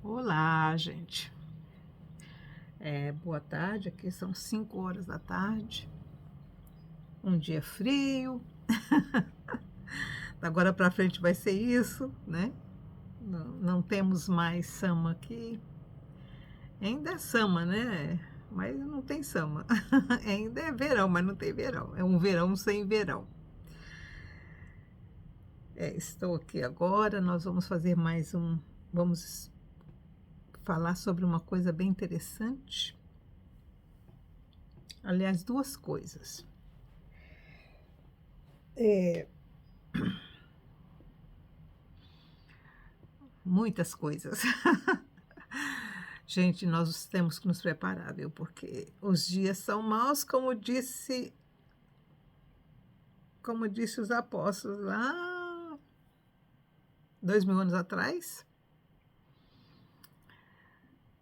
Olá, gente. Boa tarde. Aqui são 5 horas da tarde. Um dia frio. Agora para frente vai ser isso, né? Não temos mais sama aqui. Ainda é sama, né? Mas não tem sama. Ainda é verão, mas não tem verão. É um verão sem verão. Estou aqui agora. Nós vamos fazer mais um. Vamos falar sobre uma coisa bem interessante. Aliás, duas coisas. Muitas coisas. Gente, nós temos que nos preparar, viu? Porque os dias são maus, como disse os apóstolos lá 2000 anos atrás.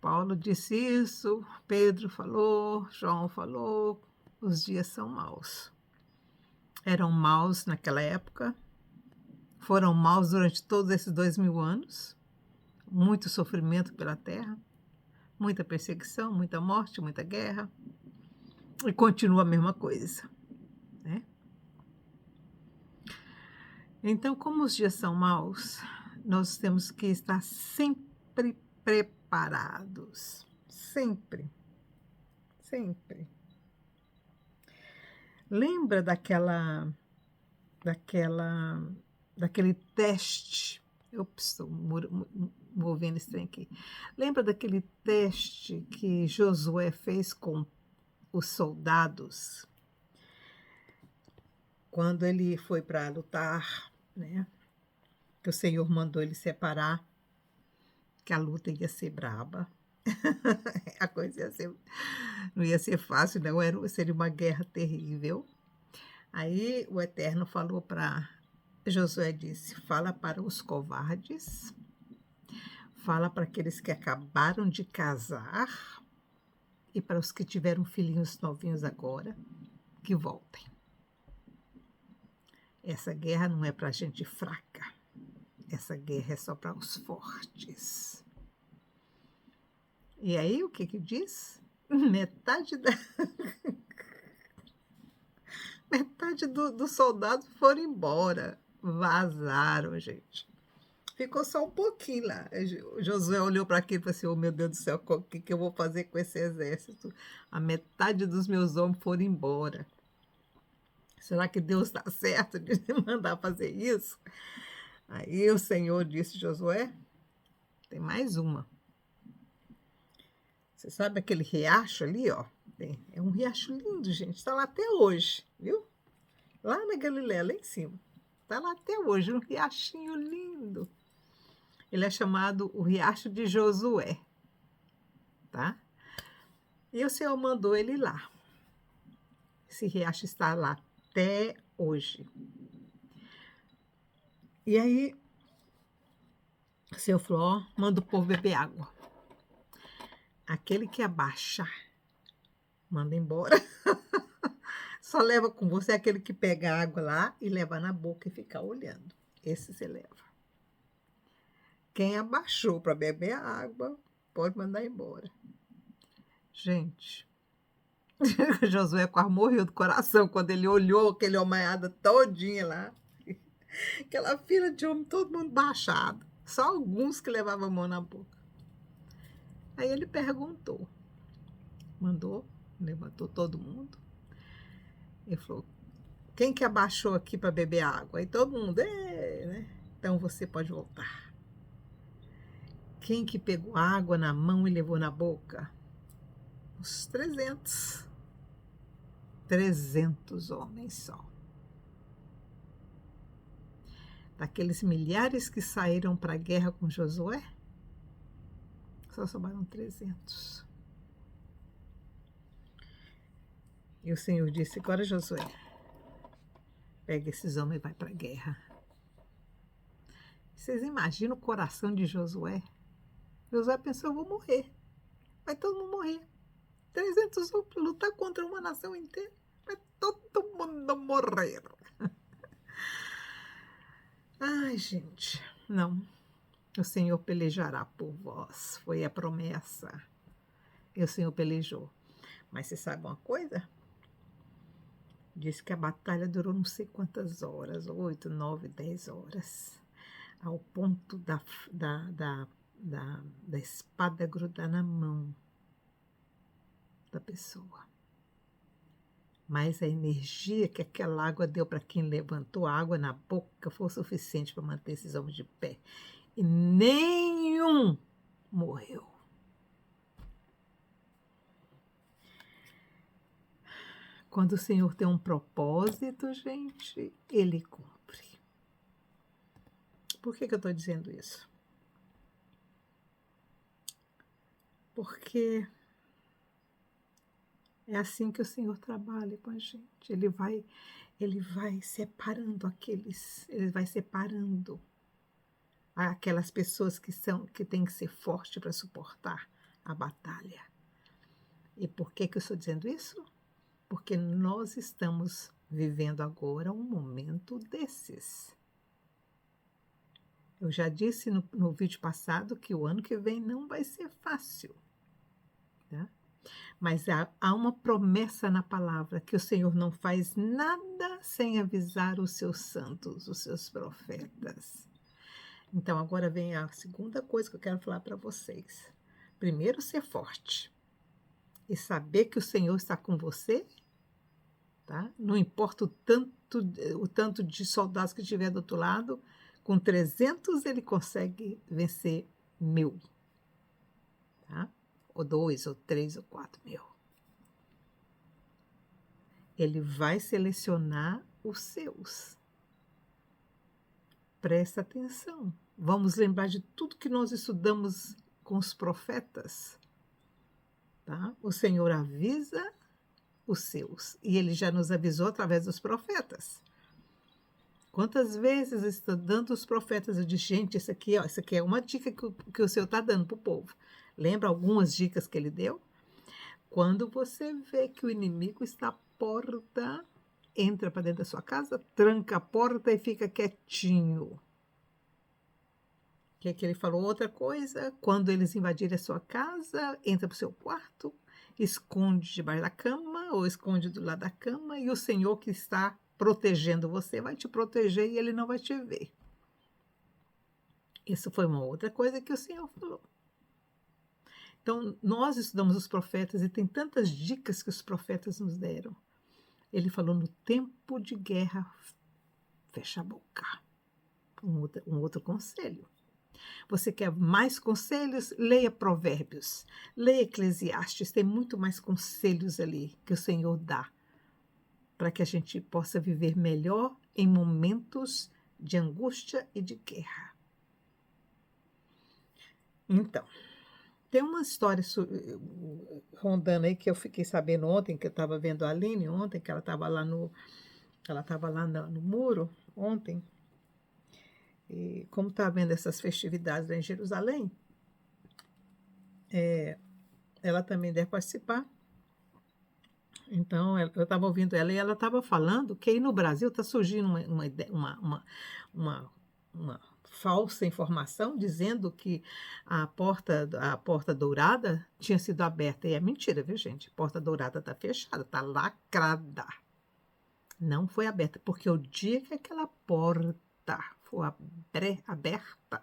Paulo disse isso, Pedro falou, João falou, os dias são maus. Eram maus naquela época, foram maus durante todos esses 2000 anos, muito sofrimento pela terra, muita perseguição, muita morte, muita guerra, e continua a mesma coisa, né? Então, como os dias são maus, nós temos que estar sempre preparados. Sempre. Sempre. Lembra daquele teste? Estou movendo esse trem aqui. Lembra daquele teste que Josué fez com os soldados? Quando ele foi para lutar, né? Que o Senhor mandou ele separar, que a luta ia ser braba. A coisa não ia ser fácil, não, seria uma guerra terrível. Aí o Eterno falou para Josué, disse, fala para os covardes, fala para aqueles que acabaram de casar e para os que tiveram filhinhos novinhos agora, que voltem. Essa guerra não é para gente fraca, essa guerra é só para os fortes. E aí, o que diz? Metade dos soldados foram embora, vazaram, gente. Ficou só um pouquinho lá. Josué olhou para aquilo e falou assim, oh meu Deus do céu, o que eu vou fazer com esse exército? A metade dos meus homens foram embora. Será que Deus está certo de mandar fazer isso? Aí o Senhor disse, Josué, tem mais uma. Você sabe aquele riacho ali, ó? É um riacho lindo, gente. Está lá até hoje, viu? Lá na Galileia, lá em cima. Está lá até hoje, um riachinho lindo. Ele é chamado o Riacho de Josué, tá? E o Senhor mandou ele lá. Esse riacho está lá até hoje. E aí, o Senhor falou, ó, manda o povo beber água. Aquele que abaixar, manda embora. Só leva com você aquele que pega a água lá e leva na boca e fica olhando. Esse você leva. Quem abaixou para beber a água, pode mandar embora. Gente, Josué quase morreu do coração quando ele olhou aquele homaiada todinha lá. Aquela fila de homem, todo mundo baixado. Só alguns que levavam a mão na boca. Aí ele perguntou. Mandou, levantou todo mundo. Ele falou, quem que abaixou aqui para beber água? Aí todo mundo, né? Então você pode voltar. Quem que pegou água na mão e levou na boca? Uns 300. 300 homens só. Daqueles milhares que saíram para a guerra com Josué, só sobraram 300. E o Senhor disse, agora Josué, pega esses homens e vai para a guerra. Vocês imaginam o coração de Josué? Josué pensou, eu vou morrer. Vai todo mundo morrer. 300 homens lutar contra uma nação inteira. Vai todo mundo morrer. Ai, gente, não. O Senhor pelejará por vós. Foi a promessa. E o Senhor pelejou. Mas você sabe uma coisa? Diz que a batalha durou não sei quantas horas, 8, 9, 10 horas, ao ponto da espada grudar na mão da pessoa. Mas a energia que aquela água deu para quem levantou a água na boca foi o suficiente para manter esses homens de pé. E nenhum morreu. Quando o Senhor tem um propósito, gente, Ele cumpre. Por que eu estou dizendo isso? Porque é assim que o Senhor trabalha com a gente. Ele vai separando Ele vai separando aquelas pessoas que têm que ser fortes para suportar a batalha. E por que eu estou dizendo isso? Porque nós estamos vivendo agora um momento desses. Eu já disse no vídeo passado que o ano que vem não vai ser fácil, tá? Mas há uma promessa na palavra que o Senhor não faz nada sem avisar os seus santos, os seus profetas. Então, agora vem a segunda coisa que eu quero falar para vocês. Primeiro, ser forte e saber que o Senhor está com você, tá? Não importa o tanto de soldados que tiver do outro lado, com 300 ele consegue vencer 1000, tá? Ou 2, ou 3, ou 4 mil. Ele vai selecionar os seus. Presta atenção. Vamos lembrar de tudo que nós estudamos com os profetas, tá? O Senhor avisa os seus, e ele já nos avisou através dos profetas. Quantas vezes estudando os profetas eu disse, gente, isso aqui é uma dica que o Senhor está dando para o povo. Lembra algumas dicas que ele deu? Quando você vê que o inimigo está à porta, entra para dentro da sua casa, tranca a porta e fica quietinho. O que é que ele falou? Outra coisa, quando eles invadirem a sua casa, entra para o seu quarto, esconde debaixo da cama ou esconde do lado da cama e o Senhor que está protegendo você vai te proteger e ele não vai te ver. Isso foi uma outra coisa que o Senhor falou. Então, nós estudamos os profetas e tem tantas dicas que os profetas nos deram. Ele falou, no tempo de guerra, fecha a boca. Um outro conselho. Você quer mais conselhos? Leia Provérbios, leia Eclesiastes, tem muito mais conselhos ali que o Senhor dá para que a gente possa viver melhor em momentos de angústia e de guerra. Então, tem uma história rondando aí que eu fiquei sabendo ontem, que eu estava vendo a Aline ontem, que ela estava lá no muro ontem, e como está vendo essas festividades lá em Jerusalém, ela também deve participar. Então, eu estava ouvindo ela e ela estava falando que aí no Brasil está surgindo uma falsa informação dizendo que a porta dourada tinha sido aberta. E é mentira, viu, gente? A porta dourada está fechada, está lacrada. Não foi aberta, porque o dia que aquela porta for aberta,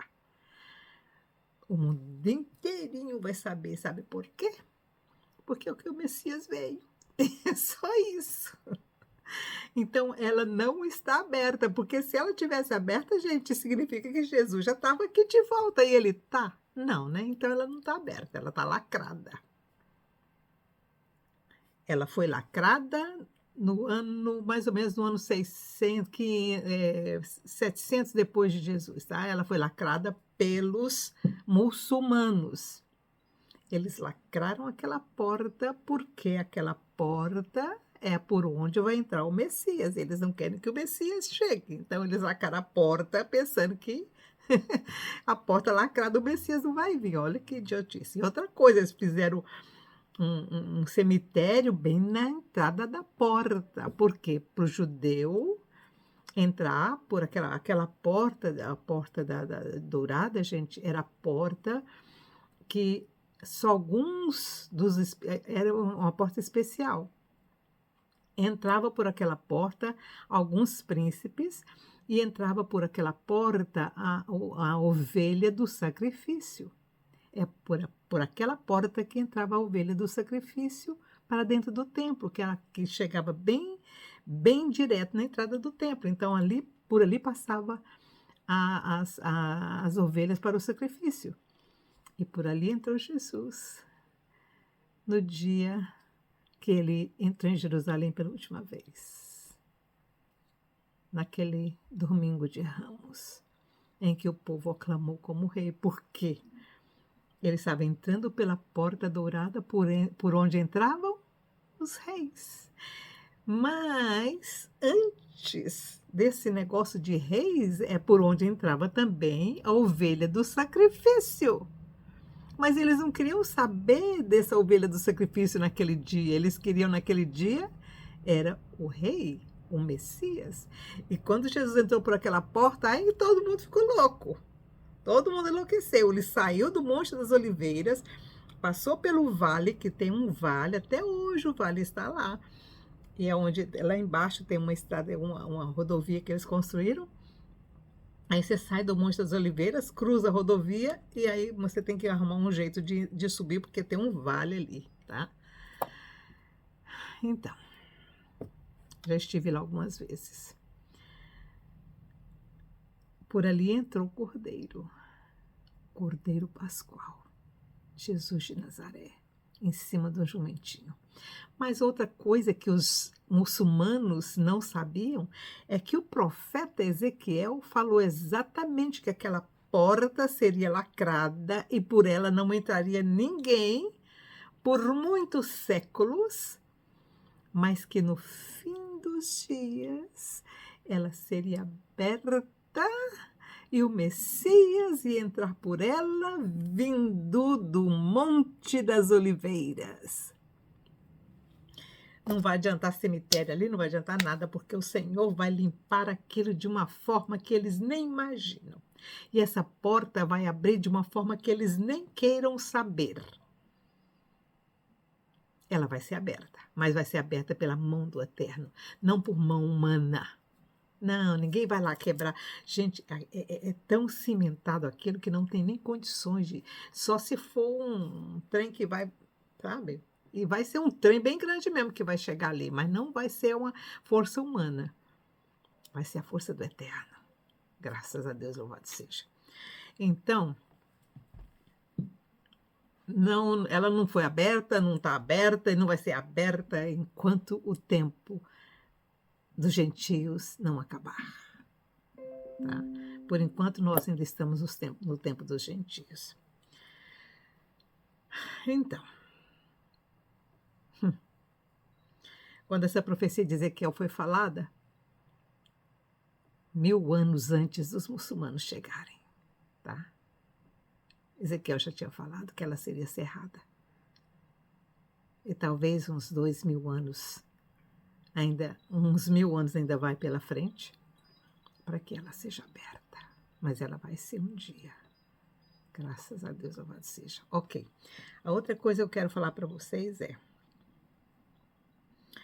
o mundo inteirinho vai saber. Sabe por quê? Porque o Messias veio. É só isso. Então, ela não está aberta, porque se ela tivesse aberta, gente, significa que Jesus já estava aqui de volta. E ele tá? Não, né? Então, ela não está aberta, ela está lacrada. Ela foi lacrada no ano, mais ou menos no ano 700 depois de Jesus, tá? Ela foi lacrada pelos muçulmanos. Eles lacraram aquela porta porque aquela porta é por onde vai entrar o Messias. Eles não querem que o Messias chegue. Então, eles lacraram a porta pensando que a porta lacrada, o Messias não vai vir. Olha que idiotice. E outra coisa, eles fizeram um cemitério bem na entrada da porta. Por quê? Para o judeu entrar por aquela porta, a porta dourada, gente, era a porta que só alguns era uma porta especial. Entrava por aquela porta alguns príncipes e entrava por aquela porta a ovelha do sacrifício. É por aquela porta que entrava a ovelha do sacrifício para dentro do templo, que chegava bem direto na entrada do templo. Então, por ali passava as ovelhas para o sacrifício. E por ali entrou Jesus, no dia que ele entrou em Jerusalém pela última vez, naquele domingo de Ramos, em que o povo aclamou como rei. Por quê? Ele estava entrando pela porta dourada por onde entravam os reis. Mas antes desse negócio de reis, é por onde entrava também a ovelha do sacrifício. Mas eles não queriam saber dessa ovelha do sacrifício naquele dia. Eles queriam naquele dia era o rei, o Messias. E quando Jesus entrou por aquela porta, aí todo mundo ficou louco. Todo mundo enlouqueceu. Ele saiu do Monte das Oliveiras, passou pelo vale, que tem um vale, até hoje o vale está lá. E é onde lá embaixo tem uma estrada, uma rodovia que eles construíram. Aí você sai do Monte das Oliveiras, cruza a rodovia e aí você tem que arrumar um jeito de subir, porque tem um vale ali, tá? Então, já estive lá algumas vezes. Por ali entrou o Cordeiro Pascual, Jesus de Nazaré, em cima do jumentinho. Mas outra coisa que os muçulmanos não sabiam é que o profeta Ezequiel falou exatamente que aquela porta seria lacrada e por ela não entraria ninguém por muitos séculos, mas que no fim dos dias ela seria aberta e o Messias ia entrar por ela vindo do Monte das Oliveiras. Não vai adiantar cemitério ali, não vai adiantar nada, porque o Senhor vai limpar aquilo de uma forma que eles nem imaginam. E essa porta vai abrir de uma forma que eles nem queiram saber. Ela vai ser aberta, mas vai ser aberta pela mão do Eterno, não por mão humana. Não, ninguém vai lá quebrar. Gente, é tão cimentado aquilo que não tem nem condições de... Só se for um trem que vai, sabe? E vai ser um trem bem grande mesmo que vai chegar ali, mas não vai ser uma força humana. Vai ser a força do Eterno. Graças a Deus, louvado seja. Então, não, ela não foi aberta, não está aberta e não vai ser aberta enquanto o tempo dos gentios não acabar. Tá? Por enquanto, nós ainda estamos no tempo dos gentios. Então, quando essa profecia de Ezequiel foi falada, 1000 anos antes dos muçulmanos chegarem, tá? Ezequiel já tinha falado que ela seria cerrada. E talvez uns 2000 anos, uns 1000 anos ainda vai pela frente, para que ela seja aberta. Mas ela vai ser um dia. Graças a Deus, louvado seja. Ok. A outra coisa que eu quero falar para vocês é: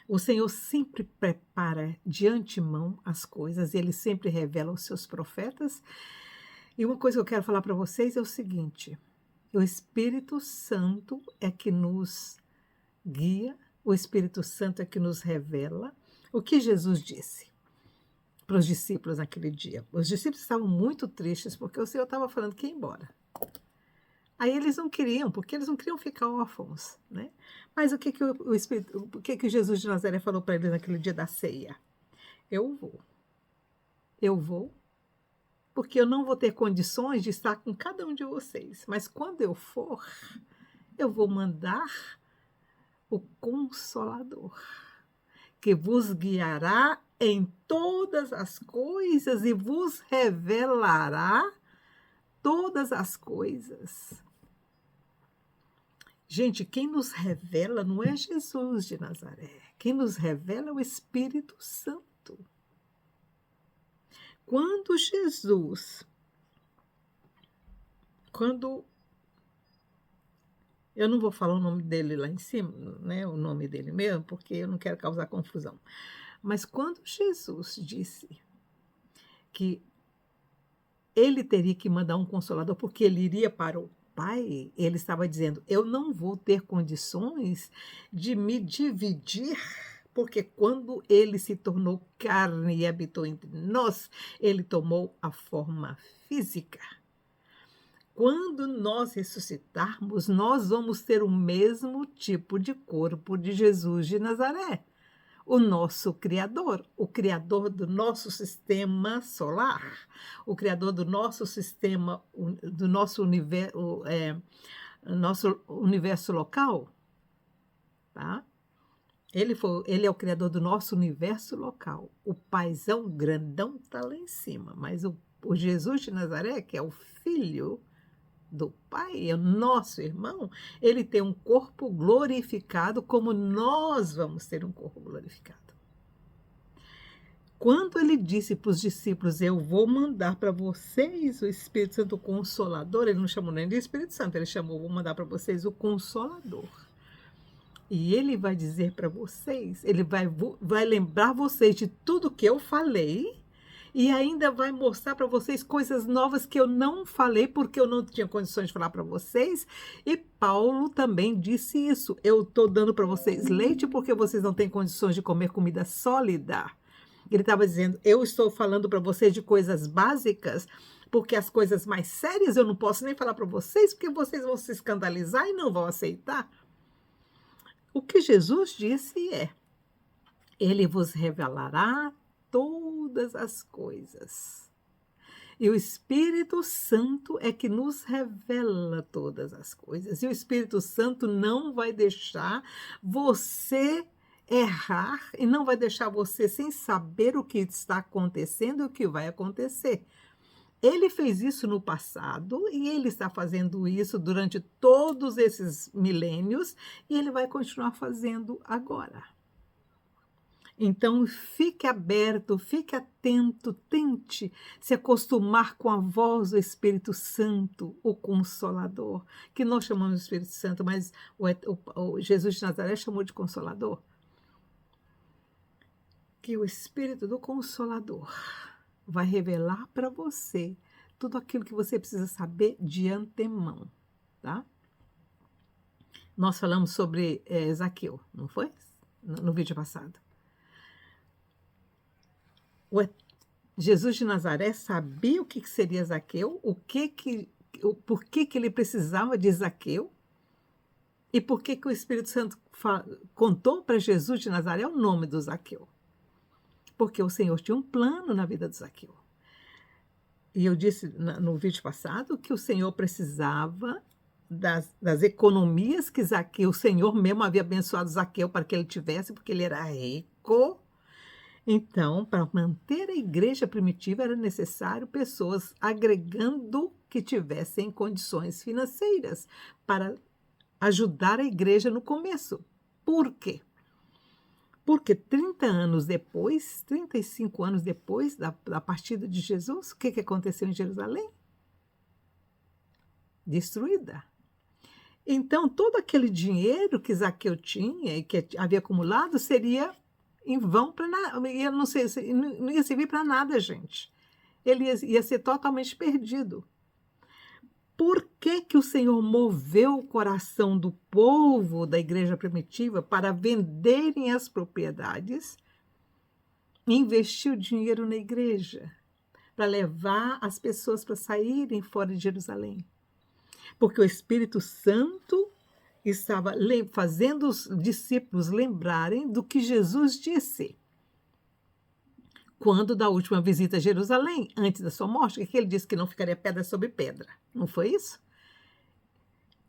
o Senhor sempre prepara de antemão as coisas, e Ele sempre revela aos seus profetas. E uma coisa que eu quero falar para vocês é o seguinte: o Espírito Santo é que nos guia, o Espírito Santo é que nos revela o que Jesus disse para os discípulos naquele dia. Os discípulos estavam muito tristes porque o Senhor estava falando que ia embora. Aí eles não queriam, porque eles não queriam ficar órfãos, né? Mas o que Jesus de Nazaré falou para eles naquele dia da ceia? Eu vou, porque eu não vou ter condições de estar com cada um de vocês. Mas quando eu for, eu vou mandar o Consolador, que vos guiará em todas as coisas e vos revelará todas as coisas. Gente, quem nos revela não é Jesus de Nazaré. Quem nos revela é o Espírito Santo. Quando Jesus, quando eu não vou falar o nome dele lá em cima, né, o nome dele mesmo, porque eu não quero causar confusão. Mas quando Jesus disse que ele teria que mandar um consolador, porque ele iria para o Pai, ele estava dizendo: eu não vou ter condições de me dividir, porque quando ele se tornou carne e habitou entre nós, ele tomou a forma física. Quando nós ressuscitarmos, nós vamos ter o mesmo tipo de corpo de Jesus de Nazaré, o nosso Criador, o Criador do nosso sistema solar, o Criador do nosso sistema, do nosso universo local, tá? Ele é o Criador do nosso universo local. O Paizão grandão está lá em cima, mas o Jesus de Nazaré, que é o Filho do Pai, é o nosso irmão, ele tem um corpo glorificado como nós vamos ter um corpo glorificado. Quando ele disse para os discípulos: eu vou mandar para vocês o Espírito Santo Consolador, ele não chamou nem de Espírito Santo, ele chamou: vou mandar para vocês o Consolador. E ele vai dizer para vocês, ele vai lembrar vocês de tudo que eu falei e ainda vai mostrar para vocês coisas novas que eu não falei porque eu não tinha condições de falar para vocês. E Paulo também disse isso: eu estou dando para vocês leite porque vocês não têm condições de comer comida sólida. Ele estava dizendo: eu estou falando para vocês de coisas básicas, porque as coisas mais sérias eu não posso nem falar para vocês, porque vocês vão se escandalizar e não vão aceitar. O que Jesus disse é: ele vos revelará todas as coisas. E o Espírito Santo é que nos revela todas as coisas. E o Espírito Santo não vai deixar você errar e não vai deixar você sem saber o que está acontecendo e o que vai acontecer. Ele fez isso no passado e ele está fazendo isso durante todos esses milênios e ele vai continuar fazendo agora. Então, fique aberto, fique atento, tente se acostumar com a voz do Espírito Santo, o Consolador, que nós chamamos de Espírito Santo, mas o Jesus de Nazaré chamou de Consolador. Que o Espírito do Consolador vai revelar para você tudo aquilo que você precisa saber de antemão, tá? Nós falamos sobre Zaqueu, não foi? No vídeo passado. Jesus de Nazaré sabia o que seria Zaqueu, por que ele precisava de Zaqueu e por que o Espírito Santo contou para Jesus de Nazaré o nome do Zaqueu. Porque o Senhor tinha um plano na vida de Zaqueu. E eu disse no vídeo passado que o Senhor precisava das economias que Zaqueu, o Senhor mesmo havia abençoado Zaqueu para que ele tivesse, porque ele era rico. Então, para manter a igreja primitiva, era necessário pessoas agregando que tivessem condições financeiras para ajudar a igreja no começo. Por quê? Porque 30 anos depois, 35 anos depois da partida de Jesus, o que aconteceu em Jerusalém? Destruída. Então, todo aquele dinheiro que Zaqueu tinha e que havia acumulado seria em vão para nada, não ia servir para nada, gente. Ele ia ser totalmente perdido. Por que o Senhor moveu o coração do povo da igreja primitiva para venderem as propriedades e investir o dinheiro na igreja, para levar as pessoas para saírem fora de Jerusalém? Porque o Espírito Santo estava fazendo os discípulos lembrarem do que Jesus disse quando da última visita a Jerusalém, antes da sua morte, que ele disse que não ficaria pedra sobre pedra. Não foi isso?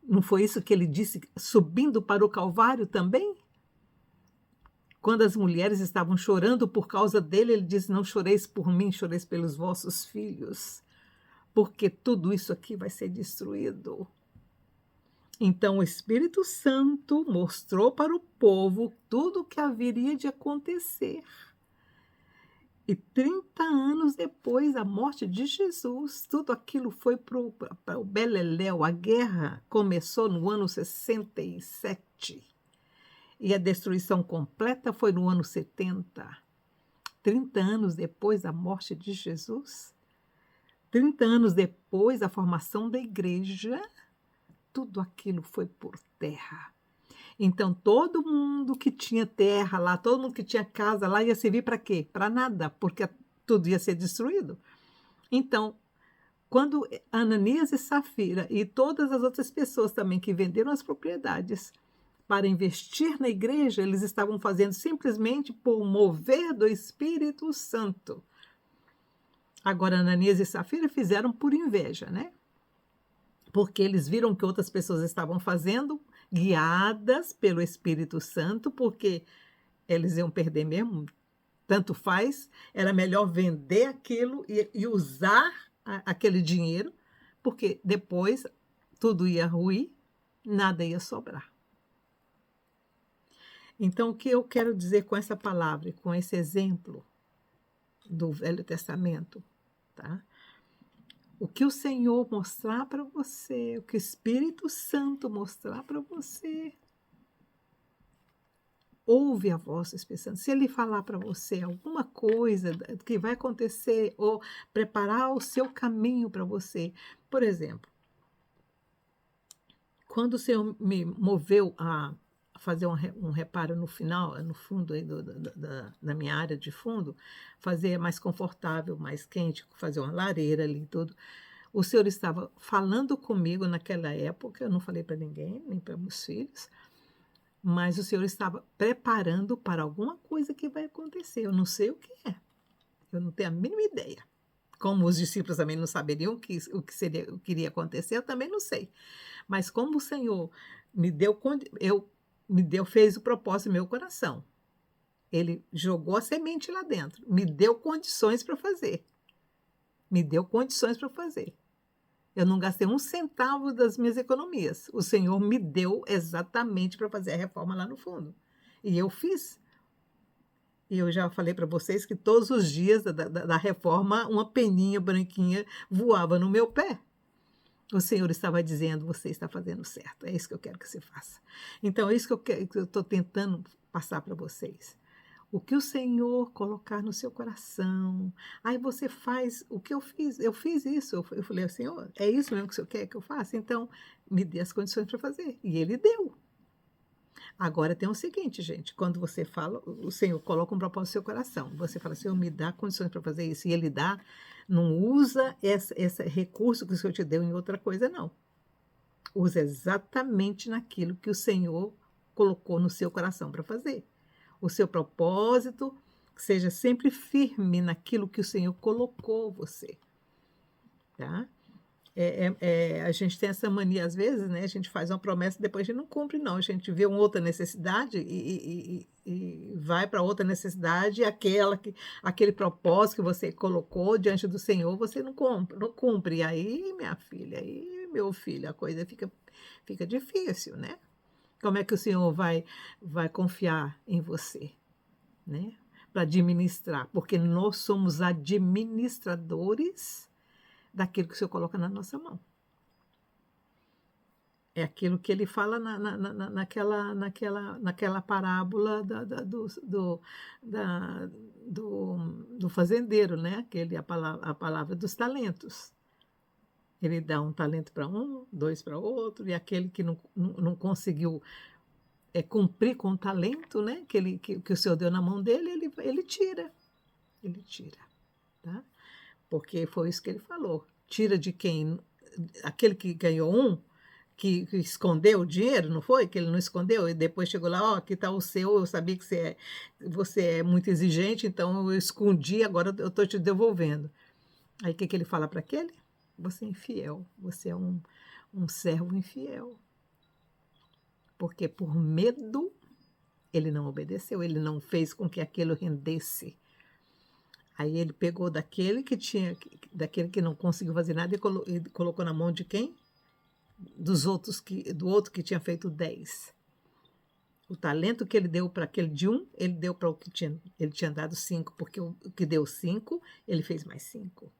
Não foi isso que ele disse subindo para o Calvário também? Quando as mulheres estavam chorando por causa dele, ele disse: não choreis por mim, choreis pelos vossos filhos, porque tudo isso aqui vai ser destruído. Então o Espírito Santo mostrou para o povo tudo o que haveria de acontecer. E 30 anos depois da morte de Jesus, tudo aquilo foi para o beleléu. A guerra começou no ano 67 e a destruição completa foi no ano 70. 30 anos depois da morte de Jesus, 30 anos depois da formação da igreja, tudo aquilo foi por terra. Então, todo mundo que tinha terra lá, todo mundo que tinha casa lá, ia servir para quê? Para nada, porque tudo ia ser destruído. Então, quando Ananias e Safira e todas as outras pessoas também que venderam as propriedades para investir na igreja, eles estavam fazendo simplesmente por mover do Espírito Santo. Agora, Ananias e Safira fizeram por inveja, né? Porque eles viram que outras pessoas estavam fazendo, guiadas pelo Espírito Santo, porque eles iam perder mesmo, tanto faz, era melhor vender aquilo e usar aquele dinheiro, porque depois tudo ia ruir, nada ia sobrar. Então, o que eu quero dizer com essa palavra, com esse exemplo do Velho Testamento, tá? O que o Senhor mostrar para você, o que o Espírito Santo mostrar para você, ouve a voz do Espírito Santo. Se ele falar para você alguma coisa que vai acontecer ou preparar o seu caminho para você, por exemplo, quando o Senhor me moveu a fazer um reparo no final, no fundo aí da minha área de fundo, fazer mais confortável, mais quente, fazer uma lareira ali e tudo. O Senhor estava falando comigo naquela época, eu não falei para ninguém, nem para meus filhos, mas o Senhor estava preparando para alguma coisa que vai acontecer. Eu não sei o que é, eu não tenho a mínima ideia. Como os discípulos também não saberiam o que iria acontecer, eu também não sei. Mas como o Senhor fez o propósito no meu coração, Ele jogou a semente lá dentro, me deu condições para fazer. Me deu condições para fazer. Eu não gastei um centavo das minhas economias. O Senhor me deu exatamente para fazer a reforma lá no fundo. E eu fiz. E eu já falei para vocês que todos os dias da reforma, uma peninha branquinha voava no meu pé. O Senhor estava dizendo, você está fazendo certo, é isso que eu quero que você faça. Então, é isso que eu estou tentando passar para vocês. O que o Senhor colocar no seu coração, aí você faz o que eu fiz isso. Eu falei, Senhor, é isso mesmo que o Senhor quer que eu faça? Então, me dê as condições para fazer. E Ele deu. Agora tem o seguinte, gente, quando você fala, o Senhor coloca um propósito no seu coração, você fala, Senhor, me dá condições para fazer isso, e Ele dá, não usa esse recurso que o Senhor te deu em outra coisa, não. Usa exatamente naquilo que o Senhor colocou no seu coração para fazer. O seu propósito seja sempre firme naquilo que o Senhor colocou você, tá? A gente tem essa mania, às vezes, né? A gente faz uma promessa e depois a gente não cumpre, não. A gente vê uma outra necessidade e vai para outra necessidade, e aquele propósito que você colocou diante do Senhor, você não cumpre. E aí, minha filha, aí, meu filho, a coisa fica difícil, né? Como é que o Senhor vai confiar em você, né? Para administrar, porque nós somos administradores daquilo que o Senhor coloca na nossa mão. É aquilo que ele fala naquela parábola do fazendeiro, né? A palavra dos talentos. Ele dá um talento para um, dois para outro, e aquele que não conseguiu cumprir com o talento, né? Que o Senhor deu na mão dele, ele tira. Ele tira, tá? Porque foi isso que ele falou. Tira de quem? Aquele que ganhou que escondeu o dinheiro, não foi? Que ele não escondeu e depois chegou lá, ó, aqui está o seu, eu sabia que você é muito exigente, então eu escondi, agora eu estou te devolvendo. Aí o que ele fala para aquele? Você é infiel, você é um servo infiel. Porque por medo ele não obedeceu, ele não fez com que aquilo rendesse. Aí ele pegou daquele que não conseguiu fazer nada e colocou na mão de quem? Do outro que tinha feito 10. O talento que ele deu para aquele de 1, ele deu para o que ele tinha dado 5, porque o que deu 5, ele fez mais 5.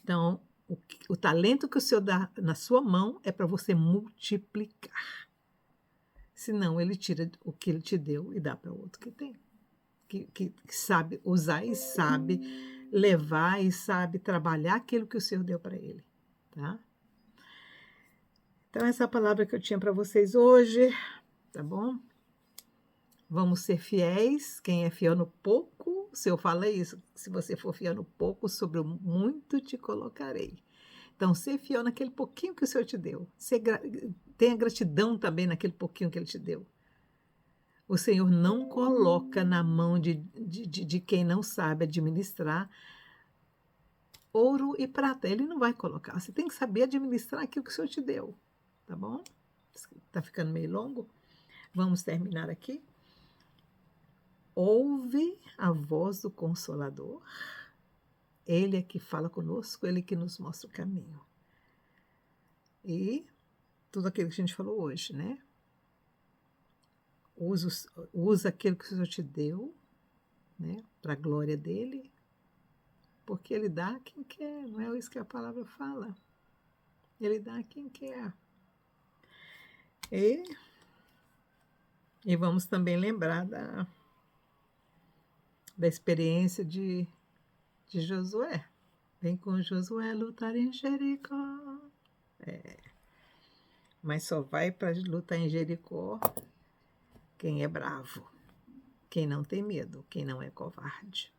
Então, o talento que o Senhor dá na sua mão é para você multiplicar. Senão, ele tira o que ele te deu e dá para o outro que tem. Que sabe usar e sabe levar e sabe trabalhar aquilo que o Senhor deu para ele. Tá? Então, essa é a palavra que eu tinha para vocês hoje. Tá bom? Vamos ser fiéis. Quem é fiel no pouco, o Senhor fala isso. Se você for fiel no pouco, sobre o muito te colocarei. Então, ser fiel naquele pouquinho que o Senhor te deu. Tenha gratidão também naquele pouquinho que Ele te deu. O Senhor não coloca na mão de quem não sabe administrar ouro e prata. Ele não vai colocar. Você tem que saber administrar aquilo que o Senhor te deu. Tá bom? Tá ficando meio longo? Vamos terminar aqui. Ouve a voz do Consolador. Ele é que fala conosco, ele é que nos mostra o caminho. E tudo aquilo que a gente falou hoje, né? Usa aquilo que o Senhor te deu, né? Para a glória dele, porque ele dá a quem quer, não é isso que a palavra fala. Ele dá a quem quer. E vamos também lembrar da experiência de Josué. Vem com Josué lutar em Jericó. Mas só vai para lutar em Jericó quem é bravo, quem não tem medo, quem não é covarde,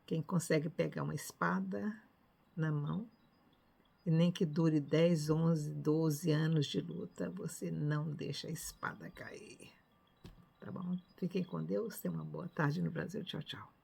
quem consegue pegar uma espada na mão, e nem que dure 10, 11, 12 anos de luta, você não deixa a espada cair. Tá bom? Fiquem com Deus, tenham uma boa tarde no Brasil. Tchau, tchau.